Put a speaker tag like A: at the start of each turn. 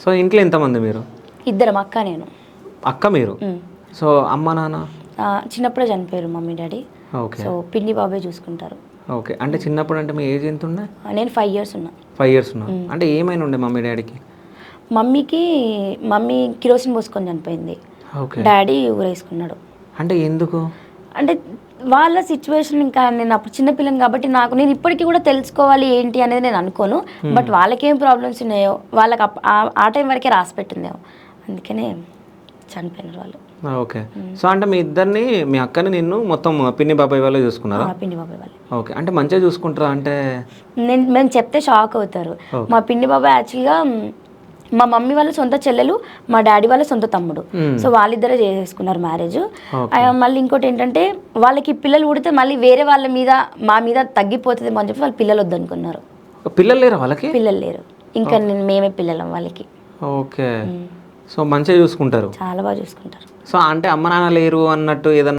A: So ఇంట్లో ఎంతమంది మీరు?
B: ఇద్దరం, అక్క నేను.
A: అక్క మీరు. సో అమ్మ నాన్న
B: చిన్నప్పుడే చనిపోయారు మమ్మీ డాడీ.
A: ఓకే.
B: సో పిన్ని బాబాయ్ చూసుకుంటారు.
A: ఓకే. అంటే చిన్నప్పుడు అంటే మీ ఏజ్ ఎంత ఉండే?
B: నేను 5 years ఉన్నా.
A: 5 years ఉన్నా. అంటే ఏమైనా ఉండే మమ్మీ డాడీకి?
B: మమ్మీ కిరోసిన్ పోసుకొని చనిపోయింది.
A: ఓకే.
B: డాడీ ఊరేసుకున్నాడు.
A: అంటే ఎందుకు? అంటే
B: వాళ్ళ సిచ్యువేషన్, ఇంకా నేను అప్పుడు చిన్నపిల్లని కాబట్టి నేను ఇప్పటికీ కూడా తెలుసుకోవాలి ఏంటి అనేది నేను అనుకోను. బట్ వాళ్ళకేం ప్రాబ్లమ్స్ ఉన్నాయో వాళ్ళకి ఆ టైం వరకే రాసి పెట్టిందేమో, అందుకనే చనిపోయినారు వాళ్ళు.
A: ఓకే. సో అంటే మీ ఇద్దరిని, మీ అక్కని నిన్ను మొత్తం పిన్ని బాబాయ్ వాళ్ళే చూసుకున్నారా?
B: పిన్ని బాబాయ్ వాళ్ళు.
A: ఓకే. అంటే మంచిగా చూసుకుంటారా? అంటే
B: మేము చెప్తే షాక్ అవుతారు. మా పిన్ని బాబాయ్ యాక్చువల్గా మా మమ్మీ వాళ్ళ సొంత చెల్లెలు, మా డాడీ వాళ్ళ సొంత తమ్ముడు. సో వాళ్ళిద్దరే చేసుకున్నారు మ్యారేజ్. మళ్ళీ ఇంకోటి ఏంటంటే వాళ్ళకి పిల్లలు పుడితే మళ్ళీ వేరే వాళ్ళ మీద మా మీద తగ్గిపోతుంది అని చెప్పి వాళ్ళు పిల్లలు వద్దనుకున్నారు.
A: పిల్లలు లేరా వాళ్ళకి?
B: పిల్లలు లేరు, ఇంకా మేమే పిల్లలం వాళ్ళకి.
A: ఓకే. సో మంచిగా చూసుకుంటారు,
B: చాలా బాగా చూసుకుంటారు.
A: సో అంటే అమ్మ నాన్న లేరు అన్నట్టు ఏదన్నా